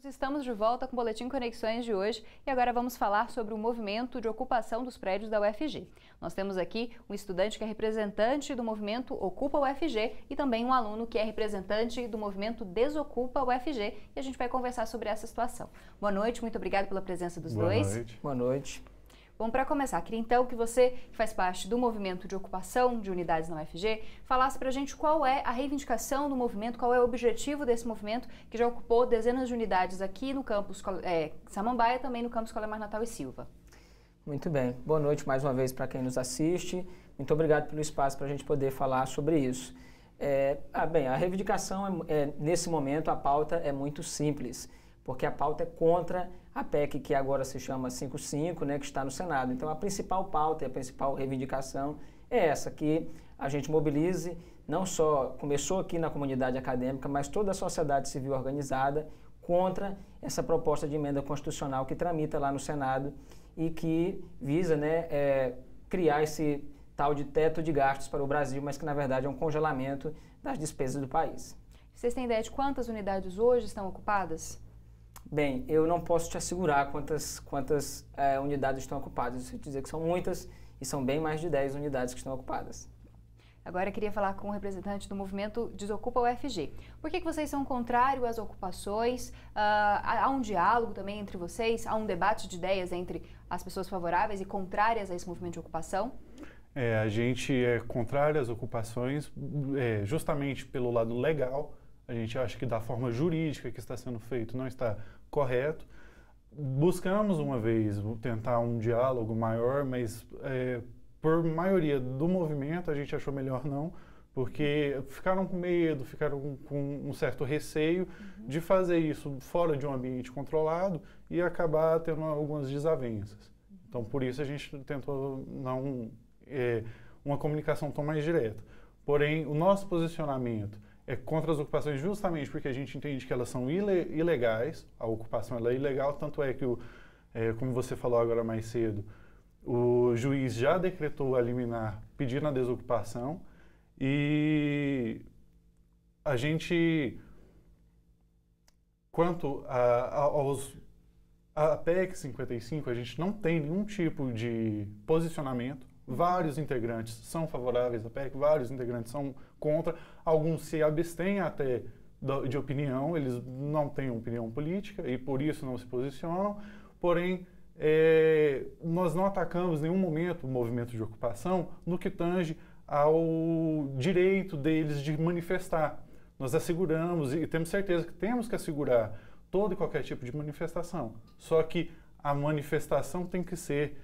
Estamos de volta com o Boletim Conexões de hoje e agora vamos falar sobre o movimento de ocupação dos prédios da UFG. Nós temos aqui um estudante que é representante do movimento Ocupa UFG e também um aluno que é representante do movimento Desocupa UFG e a gente vai conversar sobre essa situação. Boa noite, muito obrigada pela presença dos dois. Boa noite. Boa noite. Bom, para começar, queria então que você, que faz parte do movimento de ocupação de unidades na UFG, falasse para a gente qual é a reivindicação do movimento, qual é o objetivo desse movimento, que já ocupou dezenas de unidades aqui no campus Samambaia e também no campus Colemar Natal e Silva. Muito bem. Boa noite mais uma vez para quem nos assiste. Muito obrigado pelo espaço para a gente poder falar sobre isso. A reivindicação, nesse momento, a pauta é muito simples, porque a pauta é contra a PEC, que agora se chama 55, né, que está no Senado. Então, a principal pauta e a principal reivindicação é essa, que a gente mobilize, não só começou aqui na comunidade acadêmica, mas toda a sociedade civil organizada contra essa proposta de emenda constitucional que tramita lá no Senado e que visa, criar esse tal de teto de gastos para o Brasil, mas que, na verdade, é um congelamento das despesas do país. Vocês têm ideia de quantas unidades hoje estão ocupadas? Bem, eu não posso te assegurar quantas unidades estão ocupadas. Eu vou dizer que são muitas e são bem mais de 10 unidades que estão ocupadas. Agora eu queria falar com o representante do movimento Desocupa UFG. Por que vocês são contrários às ocupações? Há um diálogo também entre vocês? Há um debate de ideias entre as pessoas favoráveis e contrárias a esse movimento de ocupação? A gente é contrário às ocupações justamente pelo lado legal. A gente acha que da forma jurídica que está sendo feito não está correto. Buscamos uma vez tentar um diálogo maior, mas por maioria do movimento a gente achou melhor não, porque ficaram com medo, ficaram com um certo receio de fazer isso fora de um ambiente controlado e acabar tendo algumas desavenças. Então por isso a gente tentou uma comunicação tão mais direta. Porém, o nosso posicionamento é contra as ocupações justamente porque a gente entende que elas são ilegais, a ocupação ela é ilegal, tanto é que, como você falou agora mais cedo, o juiz já decretou a liminar pedindo a desocupação e a gente, quanto a PEC 55, a gente não tem nenhum tipo de posicionamento. Vários integrantes são favoráveis à PEC, vários integrantes são contra, alguns se abstêm até de opinião, eles não têm opinião política e por isso não se posicionam, porém nós não atacamos em nenhum momento o movimento de ocupação no que tange ao direito deles de manifestar. Nós asseguramos e temos certeza que temos que assegurar todo e qualquer tipo de manifestação, só que a manifestação tem que ser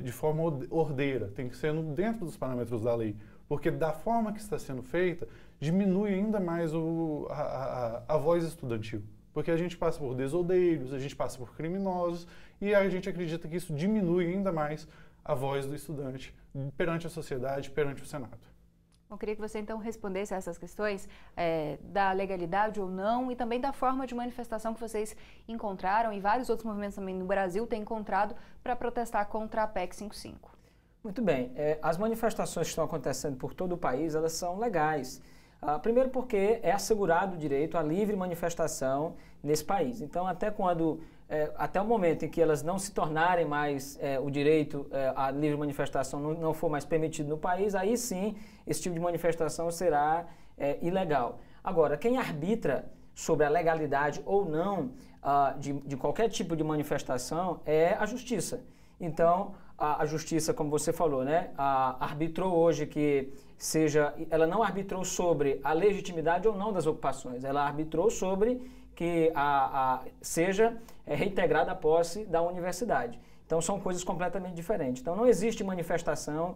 de forma ordeira, tem que ser dentro dos parâmetros da lei, porque da forma que está sendo feita, diminui ainda mais a voz estudantil, porque a gente passa por desodeiros, a gente passa por criminosos, e a gente acredita que isso diminui ainda mais a voz do estudante perante a sociedade, perante o Senado. Eu queria que você então respondesse a essas questões da legalidade ou não e também da forma de manifestação que vocês encontraram e vários outros movimentos também no Brasil têm encontrado para protestar contra a PEC 55. Muito bem. As manifestações que estão acontecendo por todo o país, elas são legais. Primeiro porque é assegurado o direito à livre manifestação nesse país. Então, até o momento em que elas não se tornarem mais o direito à livre manifestação não for mais permitido no país, aí sim esse tipo de manifestação será ilegal. Agora, quem arbitra sobre a legalidade ou não de qualquer tipo de manifestação é a Justiça. Então, a Justiça, como você falou, arbitrou hoje que ela não arbitrou sobre a legitimidade ou não das ocupações, ela arbitrou sobre que seja reintegrada a posse da universidade. Então, são coisas completamente diferentes. Então, não existe manifestação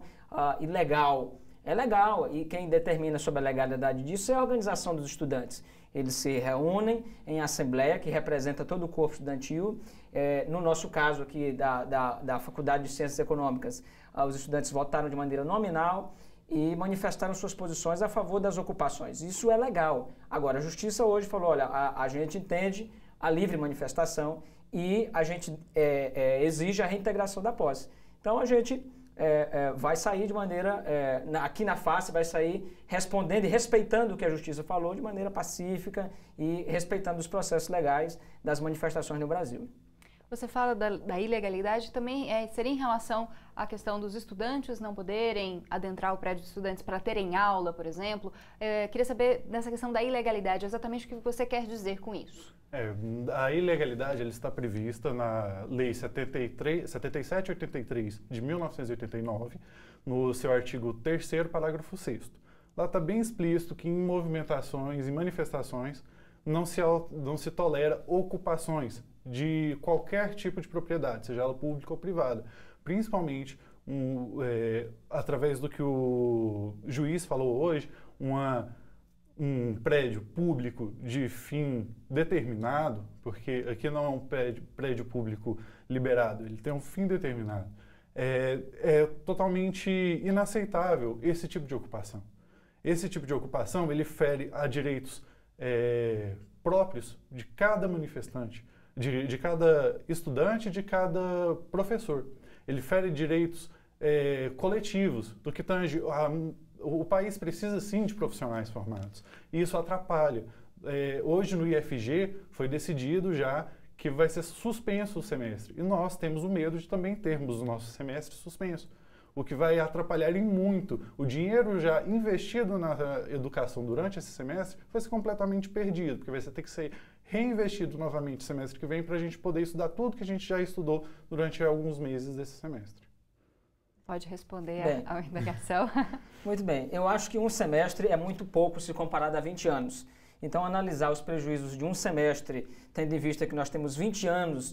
ilegal. É legal, e quem determina sobre a legalidade disso é a organização dos estudantes. Eles se reúnem em assembleia, que representa todo o corpo estudantil. No nosso caso aqui da Faculdade de Ciências Econômicas, os estudantes votaram de maneira nominal e manifestaram suas posições a favor das ocupações. Isso é legal. Agora, a Justiça hoje falou, olha, a gente entende a livre manifestação e a gente exige a reintegração da posse. Então, a gente vai sair de maneira, aqui na face, vai sair respondendo e respeitando o que a Justiça falou de maneira pacífica e respeitando os processos legais das manifestações no Brasil. Você fala da ilegalidade, também seria em relação à questão dos estudantes não poderem adentrar o prédio de estudantes para terem aula, por exemplo. Queria saber, nessa questão da ilegalidade, exatamente o que você quer dizer com isso. A ilegalidade ela está prevista na Lei 7783 de 1989, no seu artigo 3º, parágrafo 6º. Lá está bem explícito que em movimentações e manifestações não se tolera ocupações de qualquer tipo de propriedade, seja ela pública ou privada. Principalmente, através do que o juiz falou hoje, um prédio público de fim determinado, porque aqui não é um prédio público liberado, ele tem um fim determinado. É totalmente inaceitável esse tipo de ocupação. Esse tipo de ocupação, ele fere a direitos próprios de cada manifestante, de cada estudante, de cada professor. Ele fere direitos coletivos, do que tange o país precisa sim de profissionais formados. E isso atrapalha. Hoje no IFG foi decidido já que vai ser suspenso o semestre. E nós temos o medo de também termos o nosso semestre suspenso, o que vai atrapalhar em muito. O dinheiro já investido na educação durante esse semestre vai ser completamente perdido, porque vai ter que ser reinvestido novamente no semestre que vem para a gente poder estudar tudo que a gente já estudou durante alguns meses desse semestre. Pode responder a indagação. Muito bem. Eu acho que um semestre é muito pouco se comparado a 20 anos. Então, analisar os prejuízos de um semestre, tendo em vista que nós temos 20 anos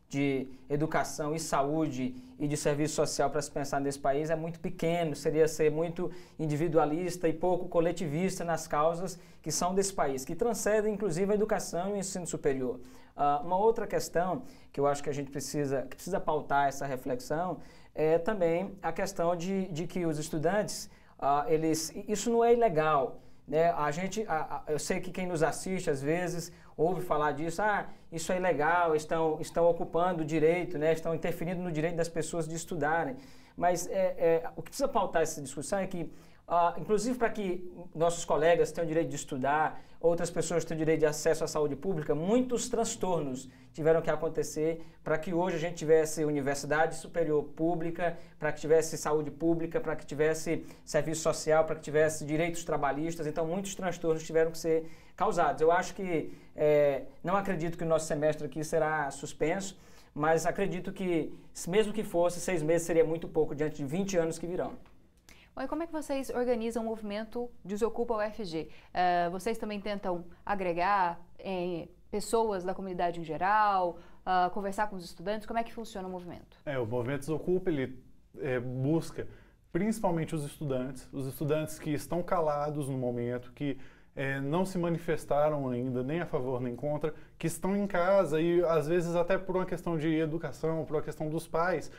de educação e saúde e de serviço social para se pensar nesse país, é muito pequeno, seria ser muito individualista e pouco coletivista nas causas que são desse país, que transcendem inclusive a educação e o ensino superior. Uma outra questão que eu acho que a gente precisa pautar essa reflexão é também a questão de que os estudantes, isso não é ilegal, né? Eu sei que quem nos assiste às vezes ouve falar disso, isso é ilegal, estão ocupando o direito, né? Estão interferindo no direito das pessoas de estudarem. Mas o que precisa pautar essa discussão é que, inclusive para que nossos colegas tenham o direito de estudar, outras pessoas tenham o direito de acesso à saúde pública, muitos transtornos tiveram que acontecer para que hoje a gente tivesse universidade superior pública, para que tivesse saúde pública, para que tivesse serviço social, para que tivesse direitos trabalhistas. Então, muitos transtornos tiveram que ser causados. Eu acho que, não acredito que o nosso semestre aqui será suspenso, mas acredito que, mesmo que fosse, 6 meses seria muito pouco diante de 20 anos que virão. Bom, e como é que vocês organizam o movimento Desocupa UFG? Vocês também tentam agregar pessoas da comunidade em geral, conversar com os estudantes? Como é que funciona o movimento? O movimento Desocupa, ele busca principalmente os estudantes que estão calados no momento, que não se manifestaram ainda, nem a favor nem contra, que estão em casa e às vezes até por uma questão de educação, por uma questão dos pais,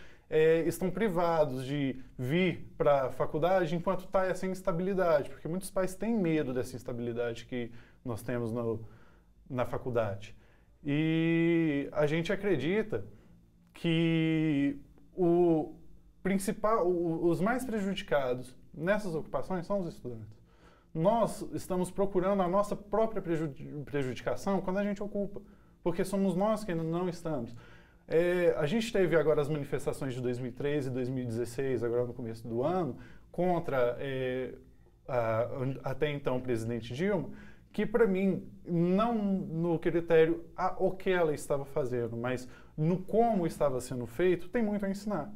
estão privados de vir para a faculdade enquanto está essa instabilidade, porque muitos pais têm medo dessa instabilidade que nós temos na faculdade. E a gente acredita que os mais prejudicados nessas ocupações são os estudantes. Nós estamos procurando a nossa própria prejudicação quando a gente ocupa, porque somos nós que não estamos. A gente teve agora as manifestações de 2013 e 2016, agora no começo do ano, contra até então o presidente Dilma, que para mim, não no critério o que ela estava fazendo, mas no como estava sendo feito, tem muito a ensinar.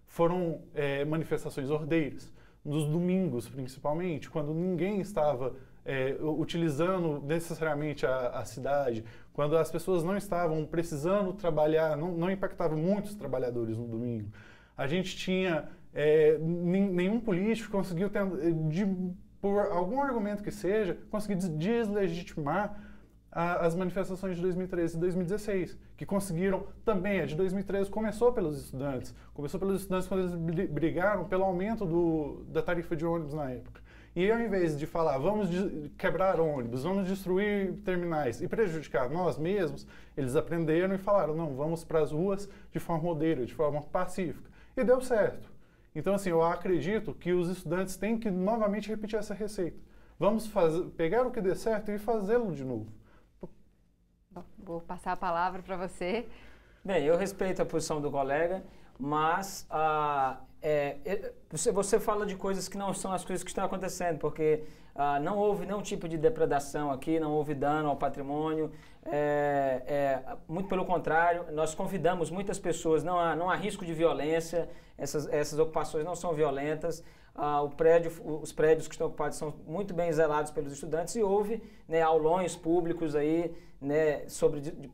Foram manifestações ordeiras, nos domingos principalmente, quando ninguém estava utilizando necessariamente a cidade, quando as pessoas não estavam precisando trabalhar, não impactava muitos trabalhadores no domingo. A gente tinha, nenhum político conseguiu, por algum argumento que seja, conseguir deslegitimar as manifestações de 2013 e 2016, que conseguiram também, a de 2013 começou pelos estudantes quando eles brigaram pelo aumento da tarifa de ônibus na época. E ao invés de falar, vamos quebrar ônibus, vamos destruir terminais e prejudicar nós mesmos, eles aprenderam e falaram, não, vamos para as ruas de forma ordeira, de forma pacífica. E deu certo. Então, assim, eu acredito que os estudantes têm que novamente repetir essa receita. Vamos pegar o que dê certo e fazê-lo de novo. Bom, vou passar a palavra para você. Bem, eu respeito a posição do colega, mas você fala de coisas que não são as coisas que estão acontecendo, porque não houve nenhum tipo de depredação aqui, não houve dano ao patrimônio, muito pelo contrário, nós convidamos muitas pessoas, não há risco de violência, essas ocupações não são violentas, os prédios que estão ocupados são muito bem zelados pelos estudantes e houve, né, aulões públicos aí, né,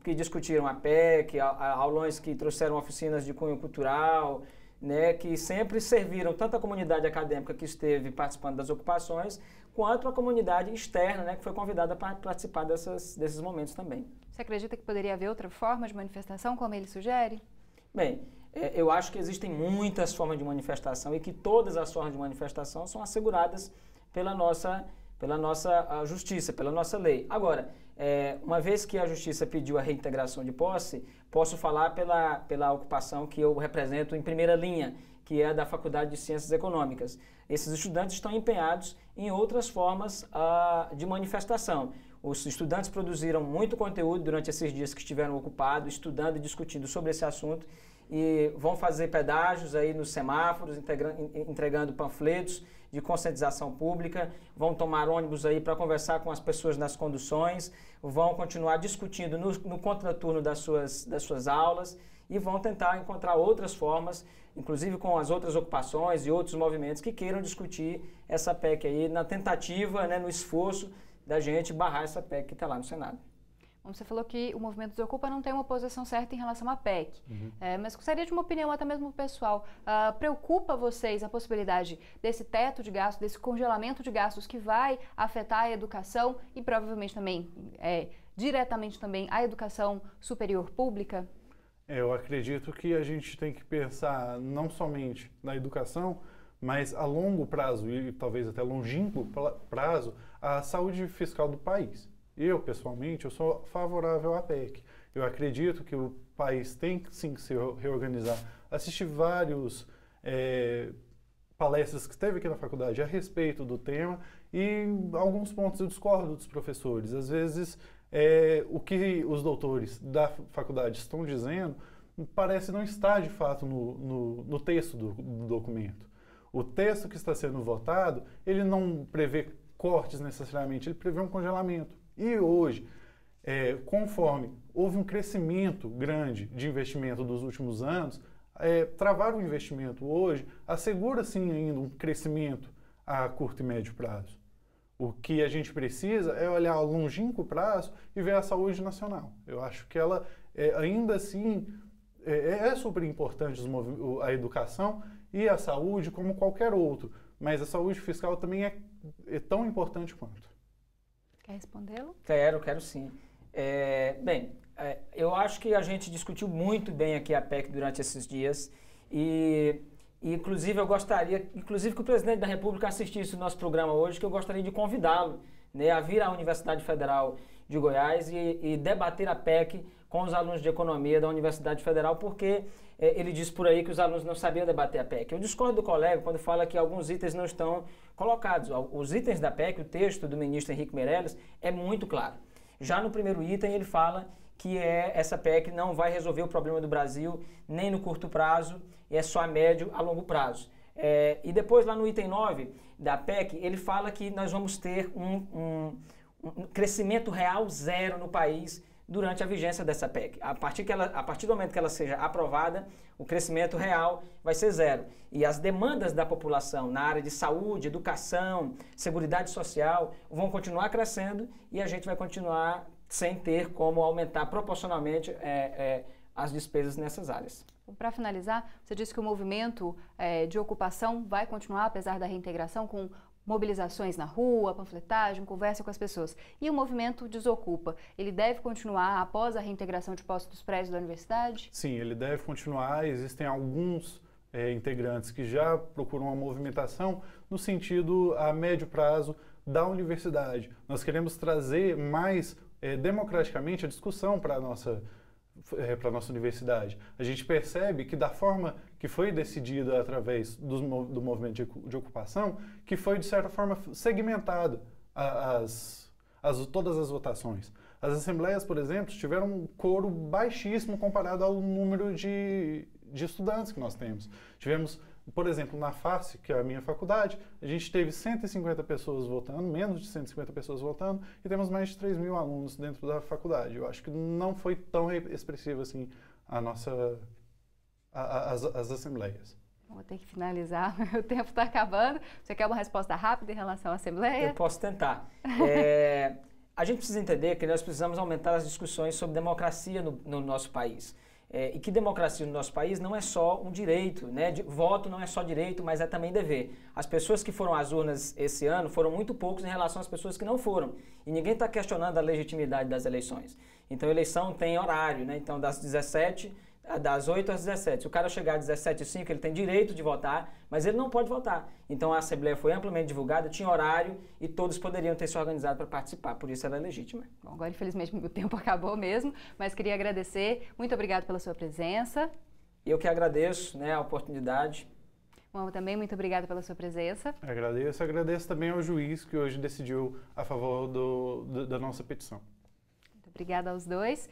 que discutiram a PEC, aulões que trouxeram oficinas de cunho cultural, né, que sempre serviram tanto a comunidade acadêmica que esteve participando das ocupações, quanto a comunidade externa, né, que foi convidada para participar desses momentos também. Você acredita que poderia haver outra forma de manifestação, como ele sugere? Bem, eu acho que existem muitas formas de manifestação e que todas as formas de manifestação são asseguradas pela nossa justiça, pela nossa lei. Agora, uma vez que a justiça pediu a reintegração de posse, posso falar pela ocupação que eu represento em primeira linha, que é a da Faculdade de Ciências Econômicas. Esses estudantes estão empenhados em outras formas de manifestação. Os estudantes produziram muito conteúdo durante esses dias que estiveram ocupados, estudando e discutindo sobre esse assunto, e vão fazer pedágios aí nos semáforos, entregando panfletos de conscientização pública, vão tomar ônibus aí para conversar com as pessoas nas conduções, vão continuar discutindo no contraturno das suas aulas e vão tentar encontrar outras formas, inclusive com as outras ocupações e outros movimentos que queiram discutir essa PEC aí na tentativa, né, no esforço da gente barrar essa PEC que está lá no Senado. Você falou que o movimento Desocupa não tem uma posição certa em relação à PEC, mas gostaria de uma opinião até mesmo pessoal. Preocupa vocês a possibilidade desse teto de gastos, desse congelamento de gastos que vai afetar a educação e provavelmente também, diretamente também, a educação superior pública? Eu acredito que a gente tem que pensar não somente na educação, mas a longo prazo e talvez até longínquo prazo, a saúde fiscal do país. Eu, pessoalmente, eu sou favorável à PEC. Eu acredito que o país tem sim que se reorganizar. Assisti vários palestras que teve aqui na faculdade a respeito do tema e alguns pontos eu discordo dos professores. Às vezes, o que os doutores da faculdade estão dizendo parece não estar, de fato, no texto do documento. O texto que está sendo votado, ele não prevê cortes necessariamente, ele prevê um congelamento. E hoje, conforme houve um crescimento grande de investimento dos últimos anos, travar o investimento hoje assegura sim ainda um crescimento a curto e médio prazo. O que a gente precisa é olhar a longínquo prazo e ver a saúde nacional. Eu acho que ela ainda assim é super importante a educação e a saúde como qualquer outro, mas a saúde fiscal também é tão importante quanto. Quer respondê-lo? Quero sim. Eu acho que a gente discutiu muito bem aqui a PEC durante esses dias e inclusive eu gostaria, que o presidente da República assistisse o nosso programa hoje, que eu gostaria de convidá-lo, né, a vir à Universidade Federal de Goiás e debater a PEC com os alunos de economia da Universidade Federal, porque ele diz por aí que os alunos não sabiam debater a PEC. Eu discordo do colega quando fala que alguns itens não estão colocados. Os itens da PEC, o texto do ministro Henrique Meirelles, é muito claro. Já no primeiro item ele fala que essa PEC não vai resolver o problema do Brasil nem no curto prazo, é só a médio a longo prazo. E depois lá no item 9 da PEC, ele fala que nós vamos ter um crescimento real zero no país durante a vigência dessa PEC. A partir do momento que ela seja aprovada, o crescimento real vai ser zero. E as demandas da população na área de saúde, educação, seguridade social vão continuar crescendo e a gente vai continuar sem ter como aumentar proporcionalmente as despesas nessas áreas. Para finalizar, você disse que o movimento de ocupação vai continuar, apesar da reintegração, com mobilizações na rua, panfletagem, conversa com as pessoas. E o movimento Desocupa, ele deve continuar após a reintegração de posse dos prédios da universidade? Sim, ele deve continuar. Existem alguns integrantes que já procuram uma movimentação no sentido a médio prazo da universidade. Nós queremos trazer mais democraticamente a discussão para a nossa para a nossa universidade. A gente percebe que da forma que foi decidida através do movimento de ocupação, que foi de certa forma segmentado todas as votações. As assembleias, por exemplo, tiveram um coro baixíssimo comparado ao número de estudantes que nós temos. Tivemos, por exemplo, na FACE, que é a minha faculdade, a gente teve 150 pessoas votando, menos de 150 pessoas votando, e temos mais de 3.000 alunos dentro da faculdade. Eu acho que não foi tão expressivo assim as assembleias. Vou ter que finalizar, o tempo está acabando. Você quer uma resposta rápida em relação à Assembleia? Eu posso tentar. A gente precisa entender que nós precisamos aumentar as discussões sobre democracia no nosso país. E que democracia no nosso país não é só um direito, né? Voto não é só direito, mas é também dever. As pessoas que foram às urnas esse ano foram muito poucos em relação às pessoas que não foram. E ninguém está questionando a legitimidade das eleições. Então a eleição tem horário, né? Então das 8 às 17. Se o cara chegar às 17h05, ele tem direito de votar, mas ele não pode votar. Então a Assembleia foi amplamente divulgada, tinha horário e todos poderiam ter se organizado para participar, por isso ela é legítima. Bom, agora infelizmente o tempo acabou mesmo, mas queria agradecer. Muito obrigado pela sua presença. Eu que agradeço, né, a oportunidade. Bom, também muito obrigada pela sua presença. Agradeço também ao juiz que hoje decidiu a favor da nossa petição. Muito obrigada aos dois.